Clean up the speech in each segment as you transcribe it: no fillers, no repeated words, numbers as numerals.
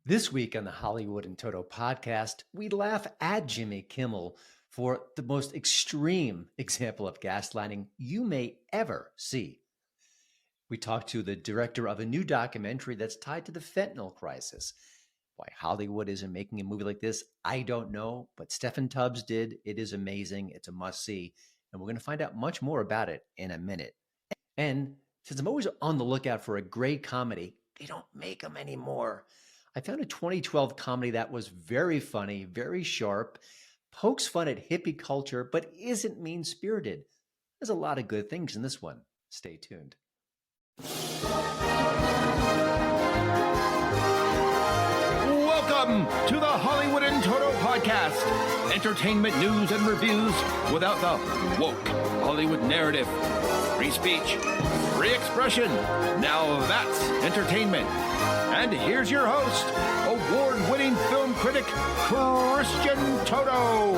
This week on the Hollywood in Toto podcast, we laugh at Jimmy Kimmel for the most extreme example of gaslighting you may ever see. We talk to the director of a new documentary that's tied to the fentanyl crisis. Why Hollywood isn't making a movie like this, I don't know, but Steffan Tubbs did. It is amazing. It's a must-see, and we're going to find out much more about it in a minute. And since I'm always on the lookout for a great comedy, they don't make them anymore. I found a 2012 comedy that was very funny, very sharp, pokes fun at hippie culture, but isn't mean-spirited. There's a lot of good things in this one. Stay tuned. Welcome to the Hollywood in Toto podcast. Entertainment news and reviews without the woke Hollywood narrative. Free speech, free expression. Now that's entertainment. And here's your host, award-winning film critic, Christian Toto.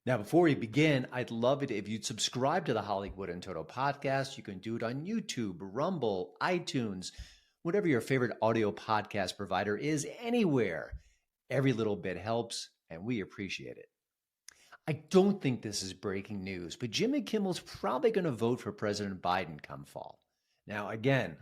Now, before we begin, I'd love it if you'd subscribe to the Hollywood in Toto podcast. You can do it on YouTube, Rumble, iTunes, whatever your favorite audio podcast provider is, anywhere. Every little bit helps, and we appreciate it. I don't think this is breaking news, but Jimmy Kimmel's probably going to vote for President Biden come fall. Now, again,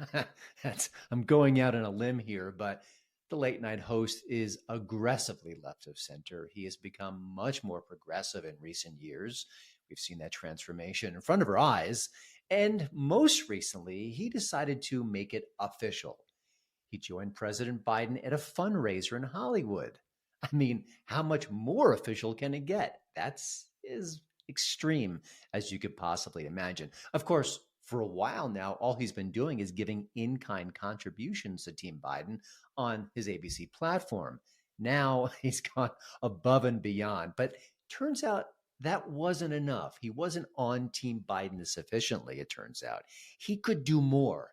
I'm going out on a limb here, but the late night host is aggressively left of center. He has become much more progressive in recent years. We've seen that transformation in front of our eyes. And most recently, he decided to make it official. He joined President Biden at a fundraiser in Hollywood. I mean, how much more official can it get? That's as extreme as you could possibly imagine. Of course, for a while now, all he's been doing is giving in-kind contributions to Team Biden on his ABC platform. Now he's gone above and beyond. But turns out that wasn't enough. He wasn't on Team Biden sufficiently, it turns out. He could do more.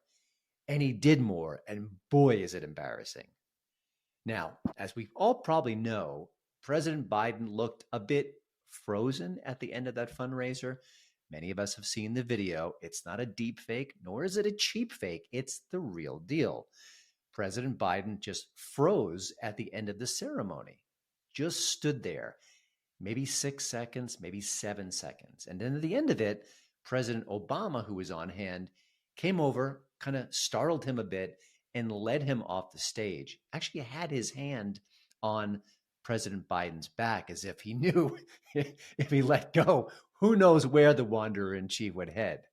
And he did more. And boy, is it embarrassing. Now, as we all probably know, President Biden looked a bit frozen at the end of that fundraiser. Many of us have seen the video. It's not a deep fake, nor is it a cheap fake. It's the real deal. President Biden just froze at the end of the ceremony, just stood there, maybe 6 seconds, maybe 7 seconds. And then at the end of it, President Obama, who was on hand, came over, kind of startled him a bit, and led him off the stage. Actually had his hand on President Biden's back as if he knew if he let go, who knows where the wanderer-in-chief would head.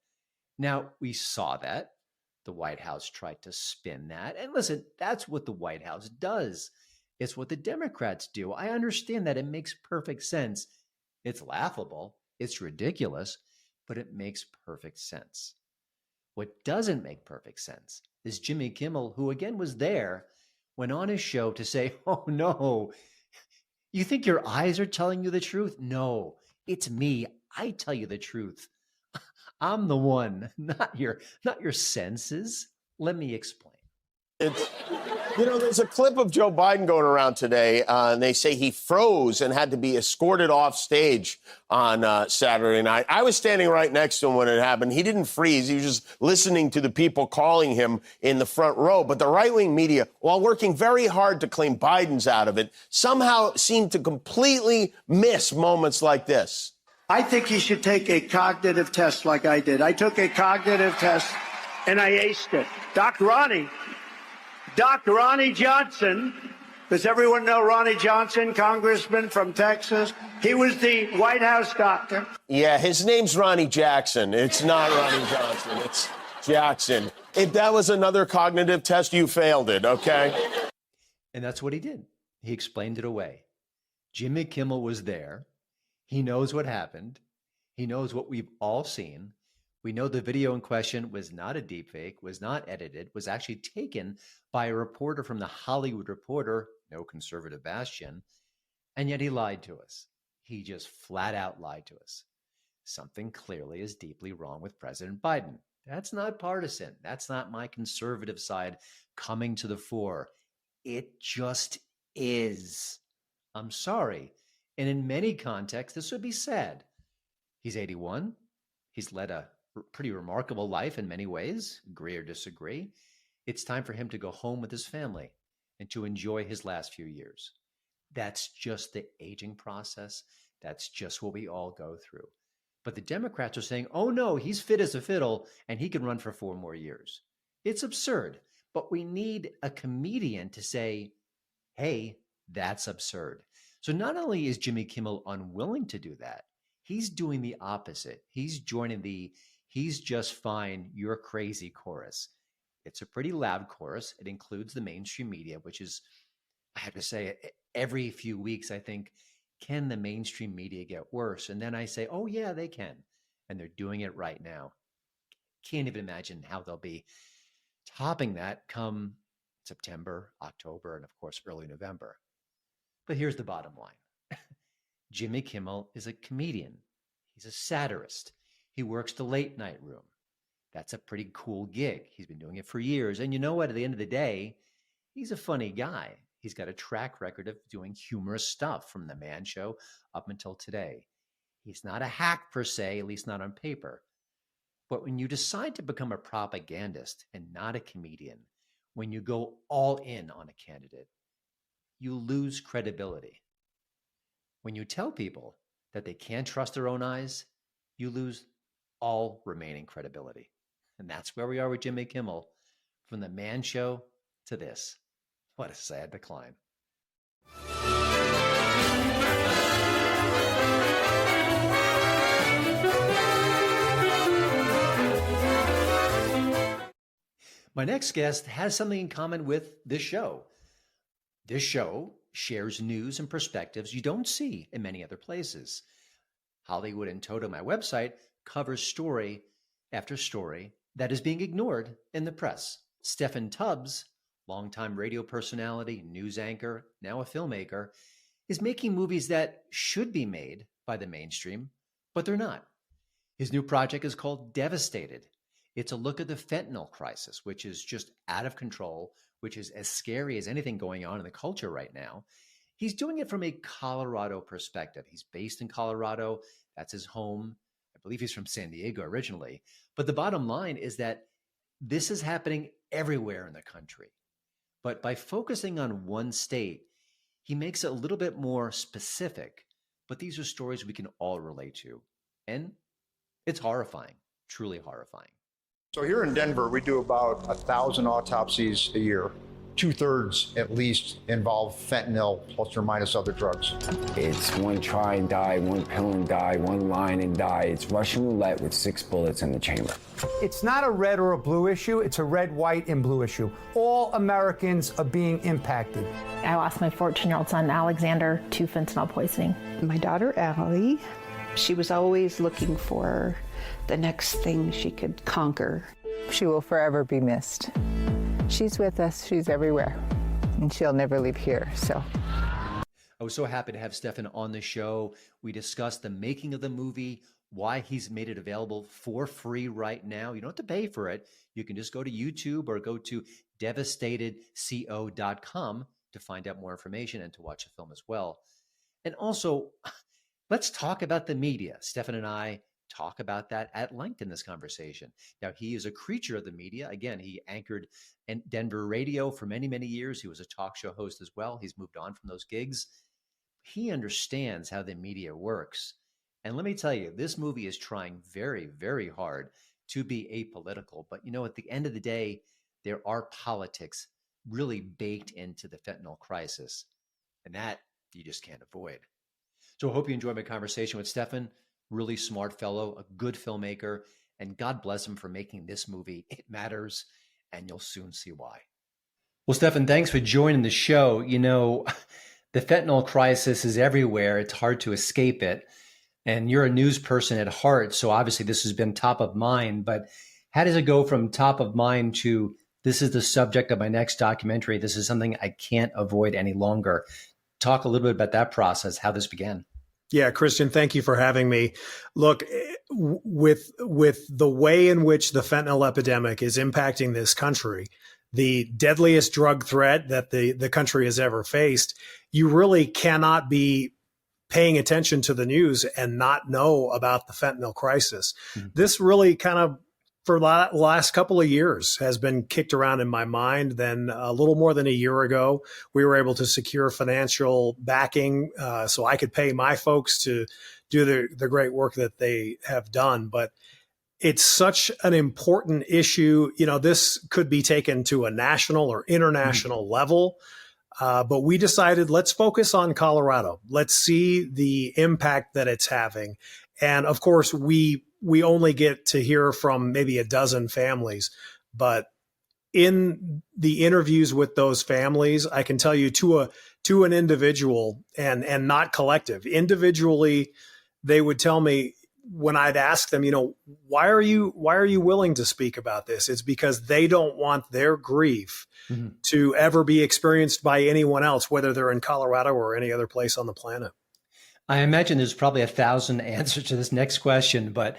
Now, we saw that. The White House tried to spin that. And listen, that's what the White House does. It's what the Democrats do. I understand that. It makes perfect sense. It's laughable. It's ridiculous, but it makes perfect sense. What doesn't make perfect sense is Jimmy Kimmel, who again was there, went on his show to say, oh no, you think your eyes are telling you the truth? No, it's me. I tell you the truth. I'm the one, not your senses. Let me explain. There's a clip of Joe Biden going around today, and they say he froze and had to be escorted off stage on Saturday night. I was standing right next to him when it happened. He didn't freeze. He was just listening to the people calling him in the front row. But the right-wing media, while working very hard to claim Biden's out of it, somehow seemed to completely miss moments like this. I think he should take a cognitive test like I did. I took a cognitive test, and I aced it. Dr. Ronnie Johnson, does everyone know Ronnie Johnson, congressman from Texas? He was the White House doctor. Yeah, his name's Ronnie Jackson. It's not Ronnie Johnson. It's Jackson. If that was another cognitive test, you failed it, okay? And that's what he did. He explained it away. Jimmy Kimmel was there. He knows what happened. He knows what we've all seen. We know the video in question was not a deepfake, was not edited, was actually taken by a reporter from the Hollywood Reporter, no conservative bastion, and yet he lied to us. He just flat out lied to us. Something clearly is deeply wrong with President Biden. That's not partisan. That's not my conservative side coming to the fore. It just is. I'm sorry. And in many contexts, this would be sad. He's 81. He's led a pretty remarkable life in many ways, agree or disagree. It's time for him to go home with his family and to enjoy his last few years. That's just the aging process. That's just what we all go through. But the Democrats are saying, oh no, he's fit as a fiddle and he can run for 4 more years. It's absurd, but we need a comedian to say, hey, that's absurd. So not only is Jimmy Kimmel unwilling to do that, he's doing the opposite. He's joining the "he's just fine, you're crazy" chorus. It's a pretty loud chorus. It includes the mainstream media, which is, I have to say, every few weeks I think, can the mainstream media get worse? And then I say, oh yeah, they can. And they're doing it right now. Can't even imagine how they'll be topping that come September, October, and of course, early November. But here's the bottom line. Jimmy Kimmel is a comedian. He's a satirist. He works the late night room. That's a pretty cool gig. He's been doing it for years. And you know what? At the end of the day, he's a funny guy. He's got a track record of doing humorous stuff from The Man Show up until today. He's not a hack per se, at least not on paper. But when you decide to become a propagandist and not a comedian, when you go all in on a candidate, you lose credibility. When you tell people that they can't trust their own eyes, you lose all remaining credibility. And that's where we are with Jimmy Kimmel. From The Man Show to this. What a sad decline. My next guest has something in common with this show. This show shares news and perspectives you don't see in many other places. Hollywood in Toto, my website, covers story after story that is being ignored in the press. Steffan Tubbs, longtime radio personality, news anchor, now a filmmaker, is making movies that should be made by the mainstream, but they're not. His new project is called Devastated. It's a look at the fentanyl crisis, which is just out of control, which is as scary as anything going on in the culture right now. He's doing it from a Colorado perspective. He's based in Colorado. That's his home. I believe he's from San Diego originally. But the bottom line is that this is happening everywhere in the country. But by focusing on one state, he makes it a little bit more specific. But these are stories we can all relate to. And it's horrifying, truly horrifying. So here in Denver, we do about 1,000 autopsies a year. 2/3 at least involve fentanyl plus or minus other drugs. It's one try and die, one pill and die, one line and die. It's Russian roulette with 6 bullets in the chamber. It's not a red or a blue issue. It's a red, white, and blue issue. All Americans are being impacted. I lost my 14-year-old son, Alexander, to fentanyl poisoning. My daughter, Allie, she was always looking for the next thing she could conquer. She will forever be missed. She's with us, she's everywhere, and she'll never leave here, so. I was so happy to have Steffan on the show. We discussed the making of the movie, why he's made it available for free right now. You don't have to pay for it. You can just go to YouTube or go to devastatedco.com to find out more information and to watch the film as well. And also, let's talk about the media. Steffan and I talk about that at length in this conversation. Now, he is a creature of the media. Again, he anchored Denver radio for many, many years. He was a talk show host as well. He's moved on from those gigs. He understands how the media works. And let me tell you, this movie is trying very, very hard to be apolitical. But, you know, at the end of the day, there are politics really baked into the fentanyl crisis. And that you just can't avoid. So I hope you enjoyed my conversation with Steffan. Really smart fellow, a good filmmaker, and God bless him for making this movie. It matters, and you'll soon see why. Well, Steffan, thanks for joining the show. You know, the fentanyl crisis is everywhere. It's hard to escape it. And you're a news person at heart, so obviously this has been top of mind. But how does it go from top of mind to this is the subject of my next documentary? This is something I can't avoid any longer. Talk a little bit about that process, how this began. Yeah, Christian, thank you for having me. Look, with the way in which the fentanyl epidemic is impacting this country, the deadliest drug threat that the country has ever faced, you really cannot be paying attention to the news and not know about the fentanyl crisis. Mm-hmm. This really kind of for the last couple of years has been kicked around in my mind. Then a little more than a year ago, we were able to secure financial backing so I could pay my folks to do the great work that they have done. But it's such an important issue. You know, this could be taken to a national or international level. But we decided, let's focus on Colorado. Let's see the impact that it's having. And of course, we only get to hear from maybe a dozen families, but in the interviews with those families, I can tell you to an individual and not collective, individually, they would tell me when I'd ask them, you know, why are you willing to speak about this? It's because they don't want their grief to ever be experienced by anyone else, whether they're in Colorado or any other place on the planet. I imagine there's probably 1,000 answers to this next question, but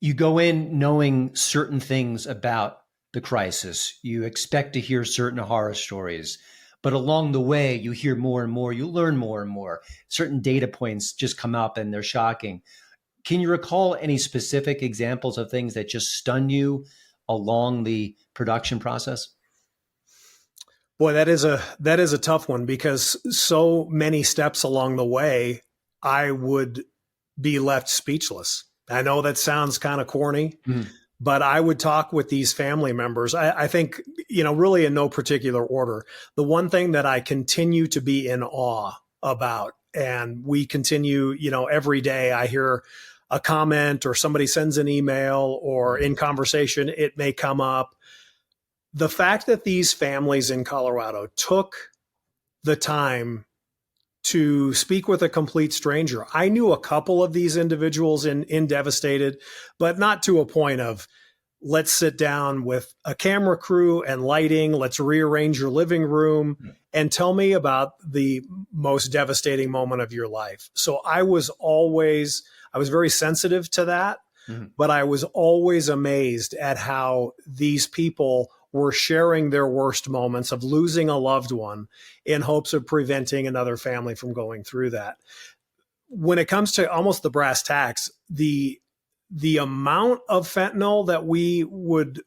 you go in knowing certain things about the crisis. You expect to hear certain horror stories, but along the way, you hear more and more, you learn more and more. Certain data points just come up and they're shocking. Can you recall any specific examples of things that just stun you along the production process? Boy, that is a tough one, because so many steps along the way, I would be left speechless. I know that sounds kind of corny, but I would talk with these family members. I think, you know, really in no particular order. The one thing that I continue to be in awe about, and we continue, you know, every day I hear a comment or somebody sends an email or in conversation, it may come up. The fact that these families in Colorado took the time to speak with a complete stranger. I knew a couple of these individuals in Devastated, but not to a point of, let's sit down with a camera crew and lighting, let's rearrange your living room and tell me about the most devastating moment of your life. So I was very sensitive to that, but I was always amazed at how these people were sharing their worst moments of losing a loved one in hopes of preventing another family from going through that. When it comes to almost the brass tacks, the amount of fentanyl that we would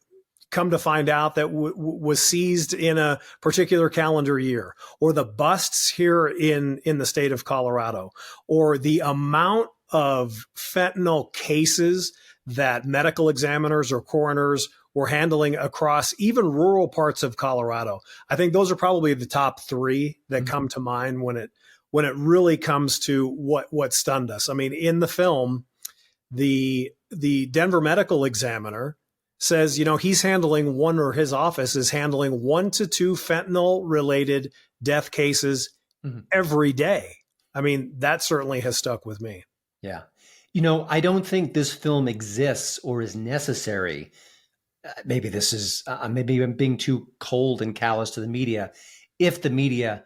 come to find out that was seized in a particular calendar year, or the busts here in the state of Colorado, or the amount of fentanyl cases that medical examiners or coroners were handling across even rural parts of Colorado. I think those are probably the top three that come to mind when it really comes to what stunned us. I mean, in the film, the Denver medical examiner says, you know, his office is handling 1 to 2 fentanyl related death cases every day. I mean, that certainly has stuck with me. Yeah. You know, I don't think this film exists or is necessary. Maybe this is, maybe I'm being too cold and callous to the media. If the media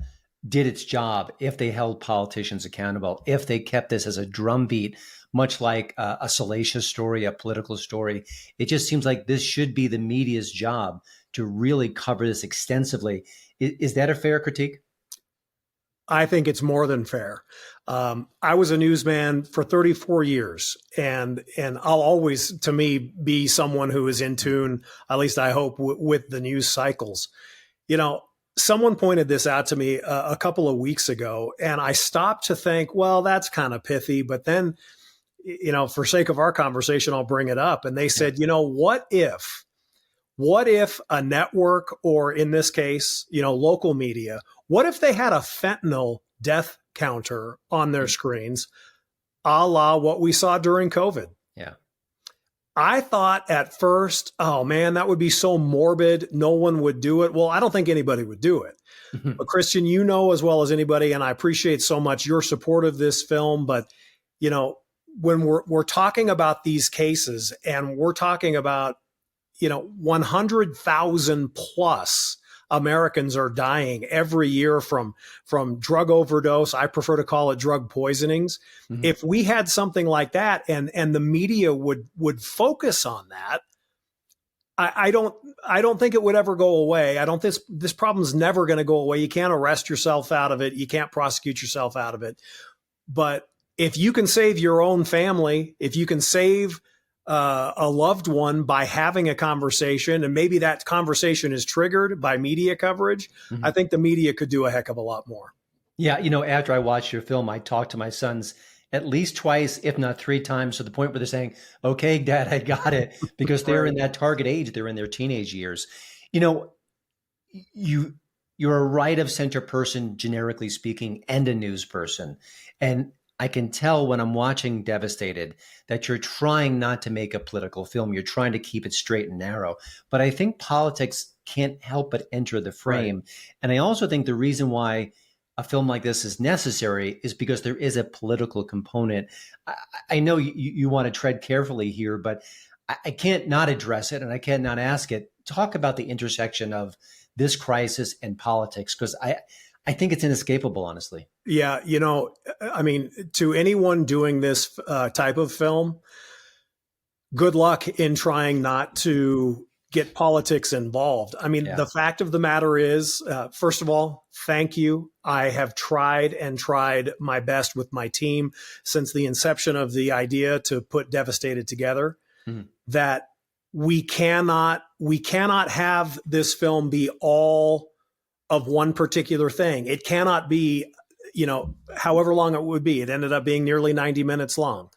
did its job, if they held politicians accountable, if they kept this as a drumbeat, much like a salacious story, a political story, it just seems like this should be the media's job to really cover this extensively. Is that a fair critique? I think it's more than fair. I was a newsman for 34 years, and I'll always, to me, be someone who is in tune, at least I hope, with the news cycles. You know, someone pointed this out to me a couple of weeks ago, and I stopped to think, well, that's kind of pithy, but then, you know, for sake of our conversation, I'll bring it up. And they said, you know, what if a network, or in this case, you know, local media, what if they had a fentanyl death counter on their screens, a la what we saw during COVID? Yeah. I thought at first, oh man, that would be so morbid. No one would do it. Well, I don't think anybody would do it. But Christian, you know as well as anybody, and I appreciate so much your support of this film. But, you know, when we're talking about these cases, and we're talking about, you know, 100,000 plus Americans are dying every year from drug overdose. I prefer to call it drug poisonings. If we had something like that, and the media would focus on that, I don't think it would ever go away. This problem's never going to go away. You can't arrest yourself out of it. You can't prosecute yourself out of it. But if you can save your own family, if you can save a loved one by having a conversation, and maybe that conversation is triggered by media coverage, I think the media could do a heck of a lot more. Yeah, after I watched your film, I talked to my sons at least twice, if not 3 times, to the point where they're saying, "Okay, Dad, I got it," because they're in that target age. They're in their teenage years. You're a right of center person, generically speaking, and a news person. And I can tell when I'm watching Devastated that you're trying not to make a political film. You're trying to keep it straight and narrow. But I think politics can't help but enter the frame. Right. And I also think the reason why a film like this is necessary is because there is a political component. I know you want to tread carefully here, but I can't not address it, and I can't not ask it. Talk about the intersection of this crisis and politics, because I think it's inescapable, honestly. Yeah, I mean, to anyone doing this type of film, good luck in trying not to get politics involved. I mean, The fact of the matter is, first of all, thank you. I have tried my best with my team since the inception of the idea to put Devastated together, that we cannot have this film be all of one particular thing. It cannot be, however long it would be. It ended up being nearly 90 minutes long.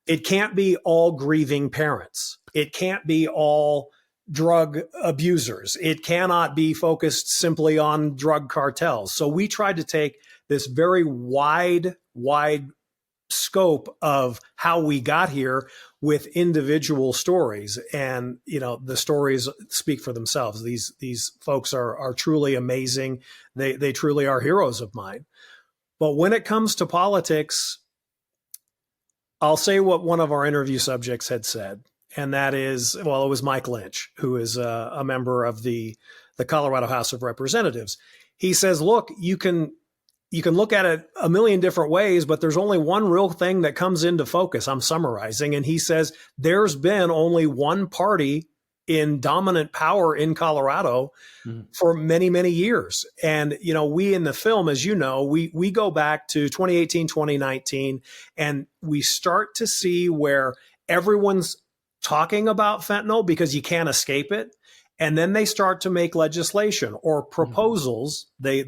It can't be all grieving parents. It can't be all drug abusers. It cannot be focused simply on drug cartels. So we tried to take this very wide scope of how we got here with individual stories. And, the stories speak for themselves. These folks are truly amazing. They truly are heroes of mine. But when it comes to politics, I'll say what one of our interview subjects had said. And that is, it was Mike Lynch, who is a member of the Colorado House of Representatives. He says, look, you can look at it a million different ways, but there's only one real thing that comes into focus. I'm summarizing. And he says, there's been only one party in dominant power in Colorado for many, many years. And, we in the film, as you know, we go back to 2018, 2019, and we start to see where everyone's talking about fentanyl because you can't escape it. And then they start to make legislation or proposals. They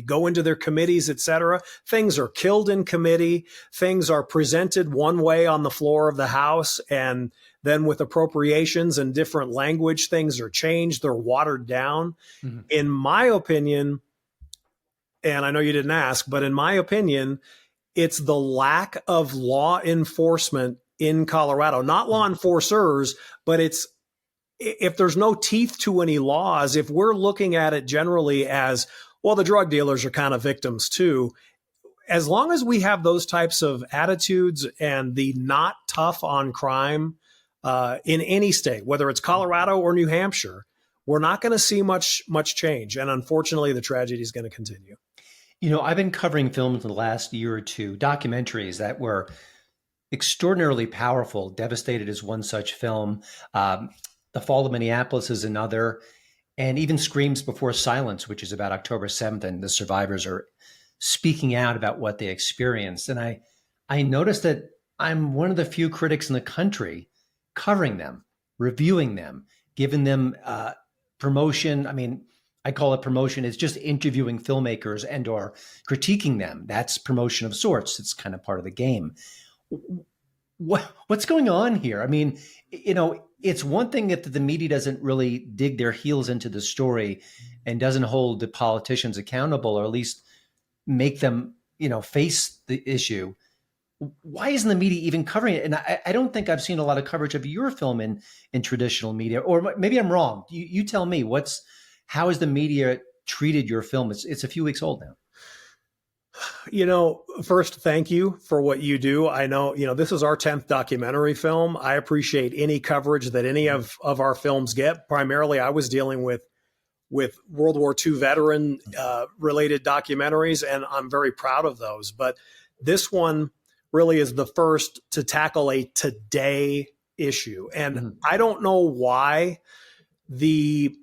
go into their committees, et cetera. Things are killed in committee. Things are presented one way on the floor of the House. And then with appropriations and different language, things are changed. They're watered down. In my opinion, and I know you didn't ask, but in my opinion, it's the lack of law enforcement in Colorado, not law enforcers, but it's, if there's no teeth to any laws, if we're looking at it generally as, well, the drug dealers are kind of victims too, as long as we have those types of attitudes and the not tough on crime in any state, whether it's Colorado or New Hampshire, we're not going to see much change. And unfortunately, the tragedy is going to continue. I've been covering films in the last year or two, documentaries that were extraordinarily powerful. Devastated is one such film. The Fall of Minneapolis is another, and even Screams Before Silence, which is about October 7th, and the survivors are speaking out about what they experienced. And I noticed that I'm one of the few critics in the country covering them, reviewing them, giving them promotion. I mean, I call it promotion. It's just interviewing filmmakers and or critiquing them. That's promotion of sorts. It's kind of part of the game. What's going on here? I mean, it's one thing that the media doesn't really dig their heels into the story and doesn't hold the politicians accountable, or at least make them, face the issue. Why isn't the media even covering it? And I don't think I've seen a lot of coverage of your film in traditional media, or maybe I'm wrong. You tell me, how has the media treated your film? It's a few weeks old now. First, thank you for what you do. I know, this is our 10th documentary film. I appreciate any coverage that any of our films get. Primarily, I was dealing with World War II veteran related documentaries, and I'm very proud of those. But this one really is the first to tackle a today issue. And I don't know why the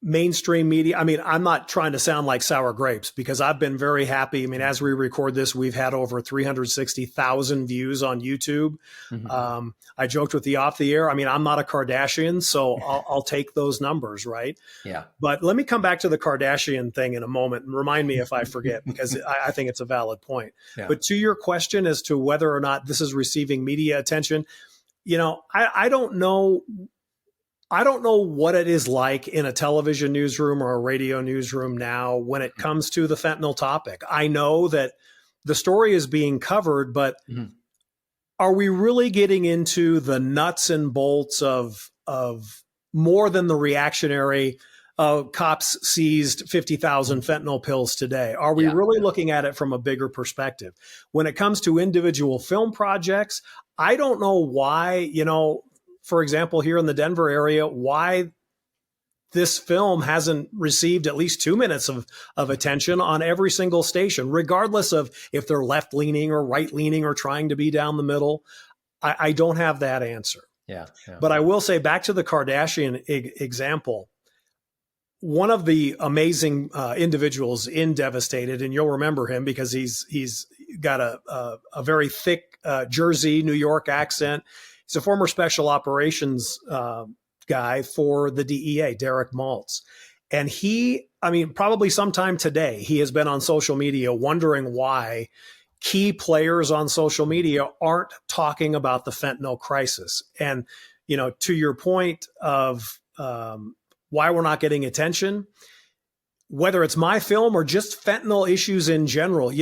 mainstream media. I mean, I'm not trying to sound like sour grapes because I've been very happy. I mean, as we record this, we've had over 360,000 views on YouTube. Mm-hmm. I joked with the off the air. I mean, I'm not a Kardashian, so I'll take those numbers, right? Yeah. But let me come back to the Kardashian thing in a moment and remind me if I forget, because I think it's a valid point. Yeah. But to your question as to whether or not this is receiving media attention, I don't know. I don't know what it is like in a television newsroom or a radio newsroom now when it comes to the fentanyl topic. I know that the story is being covered, but are we really getting into the nuts and bolts of more than the reactionary cops seized 50,000 fentanyl pills today? Are we really looking at it from a bigger perspective? When it comes to individual film projects, I don't know why, for example, here in the Denver area, why this film hasn't received at least 2 minutes of attention on every single station, regardless of if they're left leaning or right leaning or trying to be down the middle. I don't have that answer. Yeah. But I will say, back to the Kardashian example, one of the amazing individuals in Devastated, and you'll remember him because he's got a very thick Jersey, New York accent. He's a former special operations guy for the DEA, Derek Maltz. And probably sometime today, he has been on social media wondering why key players on social media aren't talking about the fentanyl crisis. And, to your point of why we're not getting attention, whether it's my film or just fentanyl issues in general,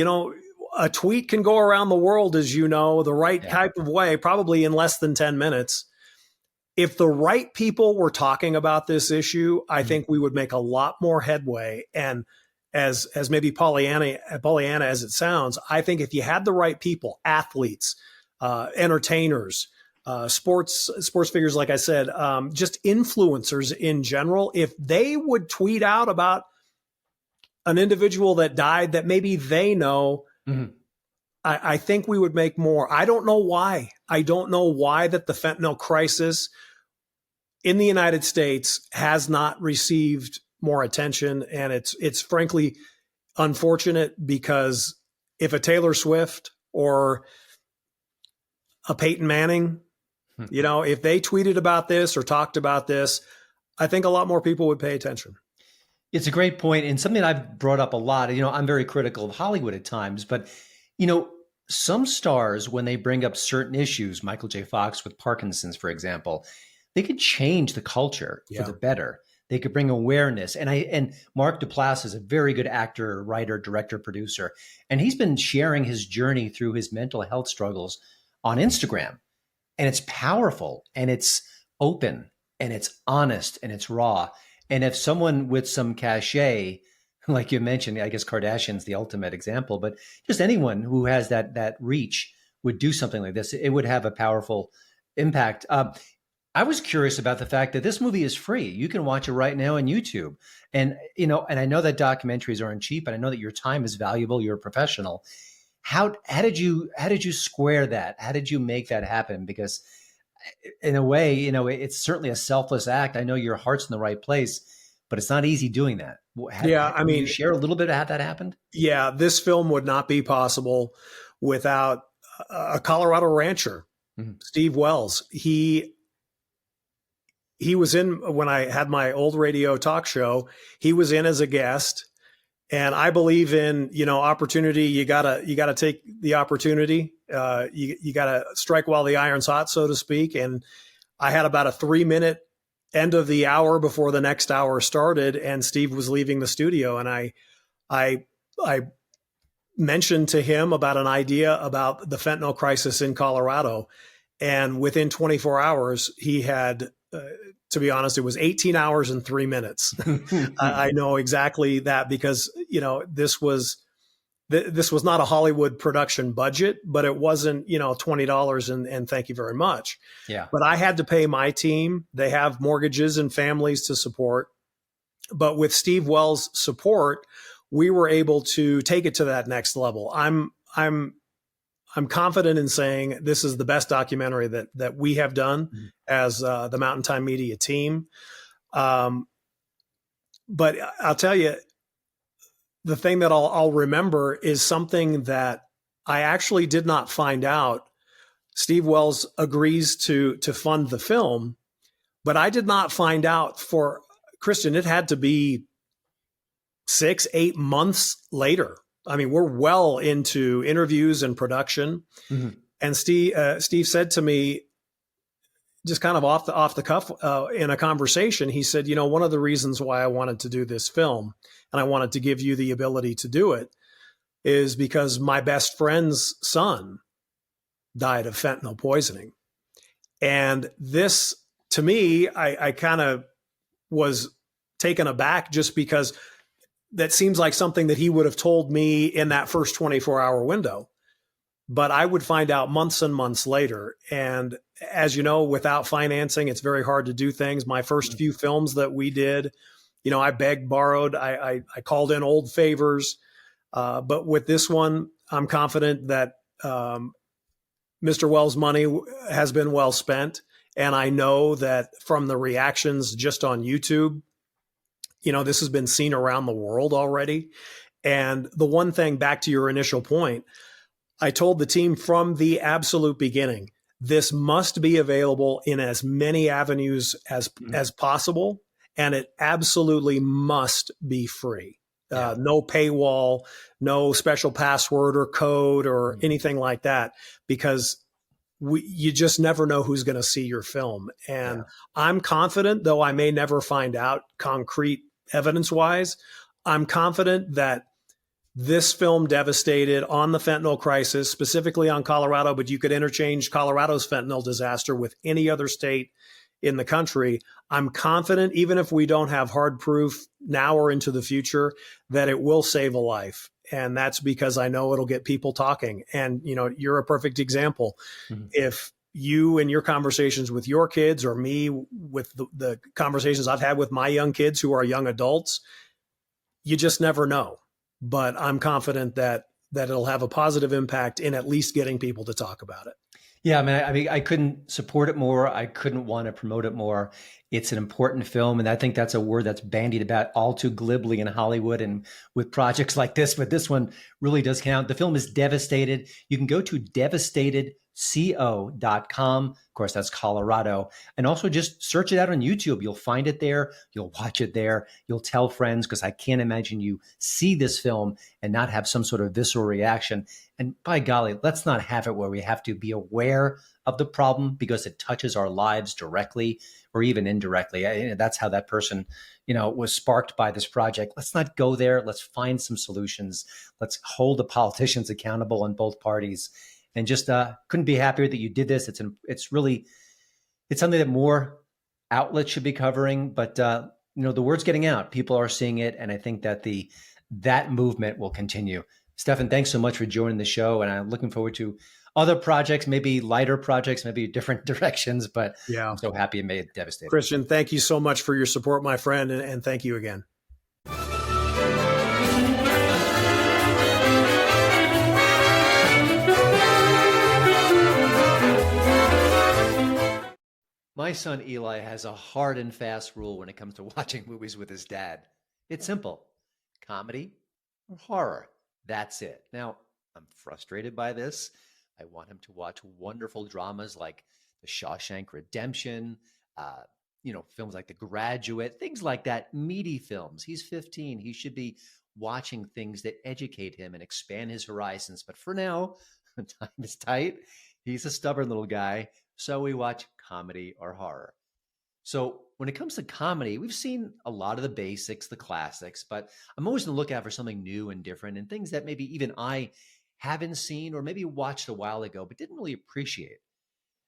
a tweet can go around the world, as you know, the right type of way, probably in less than 10 minutes. If the right people were talking about this issue, I think we would make a lot more headway. And as maybe Pollyanna as it sounds, I think if you had the right people, athletes, entertainers, sports figures, like I said, just influencers in general, if they would tweet out about an individual that died that maybe they know, I think we would make more. I don't know why. I don't know why that the fentanyl crisis in the United States has not received more attention. And it's frankly unfortunate, because if a Taylor Swift or a Peyton Manning, if they tweeted about this or talked about this, I think a lot more people would pay attention. It's a great point, and something I've brought up a lot. I'm very critical of Hollywood at times, but some stars, when they bring up certain issues, Michael J. Fox with Parkinson's, for example, they could change the culture for the better. They could bring awareness. And Mark Duplass is a very good actor, writer, director, producer, and he's been sharing his journey through his mental health struggles on Instagram. And it's powerful, and it's open, and it's honest, and it's raw. And if someone with some cachet, like you mentioned, I guess Kardashian's the ultimate example, but just anyone who has that reach would do something like this, it would have a powerful impact. I was curious about the fact that this movie is free. You can watch it right now on YouTube. And, and I know that documentaries aren't cheap, and I know that your time is valuable. You're a professional. How did you square that? How did you make that happen? Because in a way, it's certainly a selfless act. I know your heart's in the right place, but it's not easy doing that. Can you share a little bit of how that happened? Yeah, this film would not be possible without a Colorado rancher, Steve Wells. He was in when I had my old radio talk show. He was in as a guest, and I believe in opportunity. You gotta take the opportunity. You gotta strike while the iron's hot, so to speak. And I had about a 3-minute end of the hour before the next hour started, and Steve was leaving the studio, and I mentioned to him about an idea about the fentanyl crisis in Colorado, and within 24 hours he had, to be honest, it was 18 hours and 3 minutes. I know exactly that because this was not a Hollywood production budget, but it wasn't, $20 and thank you very much. Yeah. But I had to pay my team. They have mortgages and families to support. But with Steve Wells' support, we were able to take it to that next level. I'm confident in saying this is the best documentary that we have done as the Mountain Time Media team. but I'll tell you, the thing that I'll remember is something that I actually did not find out. Steve Wells agrees to fund the film, but I did not find out for Christian. It had to be 6-8 months later. I mean, we're well into interviews and production. Mm-hmm. And Steve said to me, just kind of off the cuff in a conversation, he said, one of the reasons why I wanted to do this film and I wanted to give you the ability to do it is because my best friend's son died of fentanyl poisoning. And this, to me, I kind of was taken aback just because that seems like something that he would have told me in that first 24-hour window. But I would find out months and months later. And as you know, without financing, it's very hard to do things. My first few films that we did, I begged, borrowed, I called in old favors. But with this one, I'm confident that Mr. Wells' money has been well spent. And I know that from the reactions just on YouTube, this has been seen around the world already. And the one thing, back to your initial point, I told the team from the absolute beginning, this must be available in as many avenues as possible. And it absolutely must be free. No paywall, no special password or code or anything like that, because you just never know who's going to see your film. And I'm confident, though I may never find out concrete evidence-wise, I'm confident that this film devastated on the fentanyl crisis, specifically on Colorado, but you could interchange Colorado's fentanyl disaster with any other state in the country. I'm confident, even if we don't have hard proof now or into the future, that it will save a life. And that's because I know it'll get people talking. And, you're a perfect example. Mm-hmm. If you in your conversations with your kids or me with the conversations I've had with my young kids who are young adults, you just never know. But I'm confident that it'll have a positive impact in at least getting people to talk about it. Yeah, I mean, I couldn't support it more. I couldn't want to promote it more. It's an important film, and I think that's a word that's bandied about all too glibly in Hollywood and with projects like this, but this one really does count. The film is Devastated. You can go to devastatedco.com. Of course, that's Colorado. And also just search it out on YouTube. You'll find it there. You'll watch it there. You'll tell friends, because I can't imagine you see this film and not have some sort of visceral reaction. And by golly, let's not have it where we have to be aware of the problem because it touches our lives directly or even indirectly. That's how that person, was sparked by this project. Let's not go there. Let's find some solutions. Let's hold the politicians accountable on both parties. And just couldn't be happier that you did this. It's something that more outlets should be covering. But the word's getting out. People are seeing it, and I think that that movement will continue. Steffan, thanks so much for joining the show, and I'm looking forward to other projects, maybe lighter projects, maybe different directions. But yeah, I'm so happy it made it Devastated. Christian, thank you so much for your support, my friend, and thank you again. My son Eli has a hard and fast rule when it comes to watching movies with his dad. It's simple. Comedy or horror. That's it. Now, I'm frustrated by this. I want him to watch wonderful dramas like The Shawshank Redemption, films like The Graduate, things like that, meaty films. He's 15. He should be watching things that educate him and expand his horizons. But for now, time is tight. He's a stubborn little guy. So we watch comedy or horror. So when it comes to comedy, we've seen a lot of the basics, the classics, but I'm always on the lookout for something new and different and things that maybe even I haven't seen or maybe watched a while ago, but didn't really appreciate.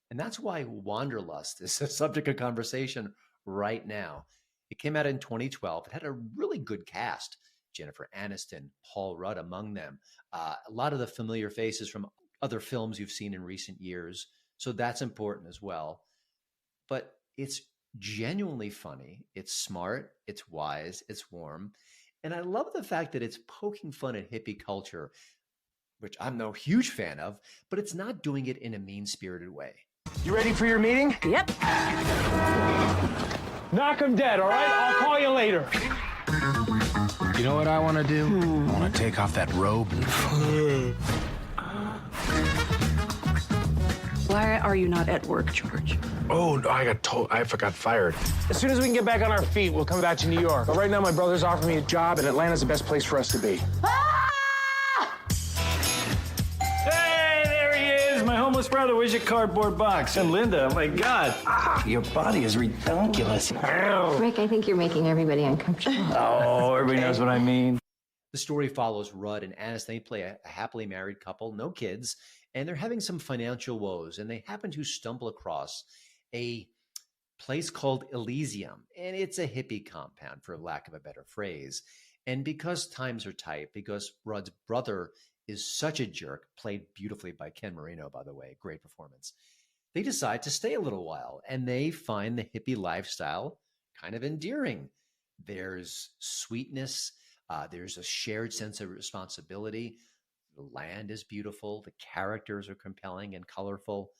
And that's why Wanderlust is a subject of conversation right now. It came out in 2012. It had a really good cast. Jennifer Aniston, Paul Rudd among them. A lot of the familiar faces from other films you've seen in recent years. So that's important as well. But it's genuinely funny. It's smart. It's wise. It's warm. And I love the fact that it's poking fun at hippie culture, which I'm no huge fan of, but it's not doing it in a mean-spirited way. You ready for your meeting? Yep. Knock him dead, all right? I'll call you later. You know what I want to do? I want to take off that robe and... Why are you not at work, George? Oh, I got fired. As soon as we can get back on our feet, we'll come back to New York. But right now, my brother's offering me a job, and Atlanta's the best place for us to be. Hey, there he is, my homeless brother. Where's your cardboard box? And Linda, oh my God. Your body is redonkulous. Rick, I think you're making everybody uncomfortable. Oh, everybody knows what I mean. The story follows Rudd and Anis. They play a happily married couple, no kids, and they're having some financial woes. And they happen to stumble across a place called Elysium. And it's a hippie compound, for lack of a better phrase. And because times are tight, because Rudd's brother is such a jerk, played beautifully by Ken Marino, by the way, great performance, they decide to stay a little while. And they find the hippie lifestyle kind of endearing. There's sweetness. There's a shared sense of responsibility. The land is beautiful. The characters are compelling and colorful.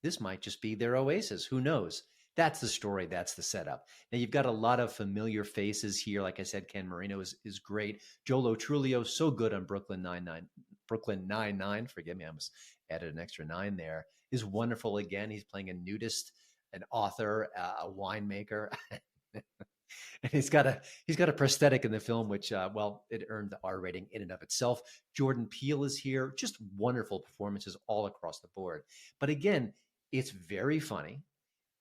This might just be their oasis. Who knows? That's the story. That's the setup. Now, you've got a lot of familiar faces here. Like I said, Ken Marino is great. Joe Trulio, so good on Brooklyn Nine-Nine. Forgive me, I almost added an extra 9 there. Is wonderful again. He's playing a nudist, an author, a winemaker. And he's got a prosthetic in the film, which, it earned the R rating in and of itself. Jordan Peele is here. Just wonderful performances all across the board. But again, it's very funny.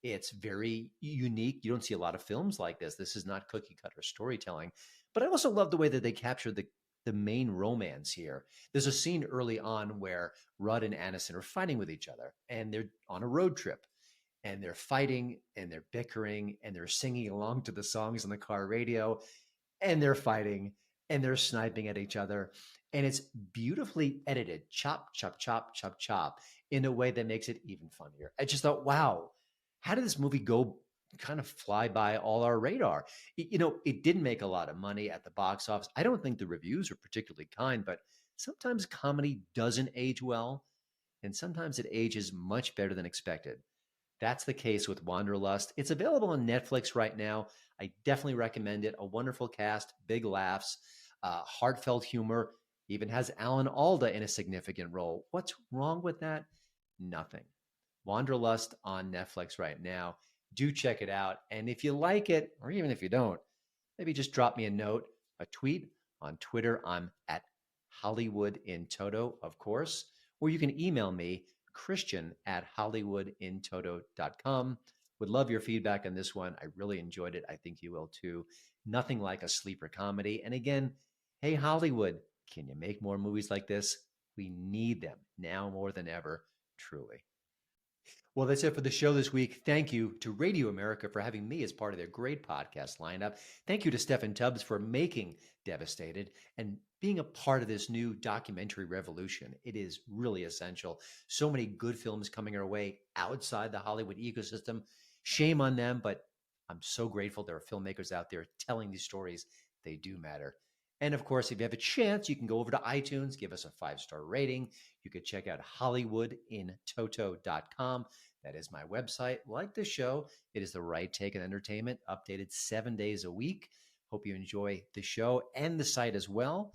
It's very unique. You don't see a lot of films like this. This is not cookie cutter storytelling. But I also love the way that they capture the main romance here. There's a scene early on where Rudd and Aniston are fighting with each other, and they're on a road trip. And they're fighting and they're bickering and they're singing along to the songs on the car radio, and they're fighting and they're sniping at each other. And it's beautifully edited, chop, chop, chop, chop, chop, in a way that makes it even funnier. I just thought, wow, how did this movie go kind of fly by all our radar? It didn't make a lot of money at the box office. I don't think the reviews are particularly kind, but sometimes comedy doesn't age well, and sometimes it ages much better than expected. That's the case with Wanderlust. It's available on Netflix right now. I definitely recommend it. A wonderful cast, big laughs, heartfelt humor, even has Alan Alda in a significant role. What's wrong with that? Nothing. Wanderlust on Netflix right now. Do check it out. And if you like it, or even if you don't, maybe just drop me a note, a tweet on Twitter. I'm at Hollywood in Toto, of course, or you can email me, Christian@HollywoodInToto.com. Would love your feedback on this one. I really enjoyed it. I think you will too. Nothing like a sleeper comedy. And again, hey, Hollywood, can you make more movies like this? We need them now more than ever, truly. Well, that's it for the show this week. Thank you to Radio America for having me as part of their great podcast lineup. Thank you to Steffan Tubbs for making Devastated and being a part of this new documentary revolution. It is really essential. So many good films coming our way outside the Hollywood ecosystem. Shame on them, but I'm so grateful there are filmmakers out there telling these stories. They do matter. And of course, if you have a chance, you can go over to iTunes, give us a 5-star rating. You could check out HollywoodInToto.com. That is my website. Like the show, it is the right take on entertainment, updated 7 days a week. Hope you enjoy the show and the site as well.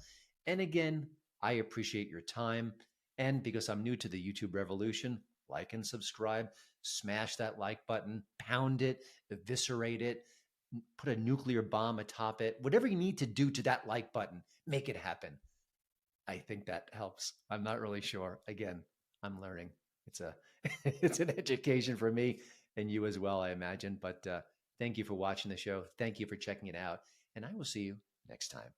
And again, I appreciate your time. And because I'm new to the YouTube revolution, like and subscribe, smash that like button, pound it, eviscerate it, put a nuclear bomb atop it. Whatever you need to do to that like button, make it happen. I think that helps. I'm not really sure. Again, I'm learning. It's an education for me and you as well, I imagine. But thank you for watching the show. Thank you for checking it out. And I will see you next time.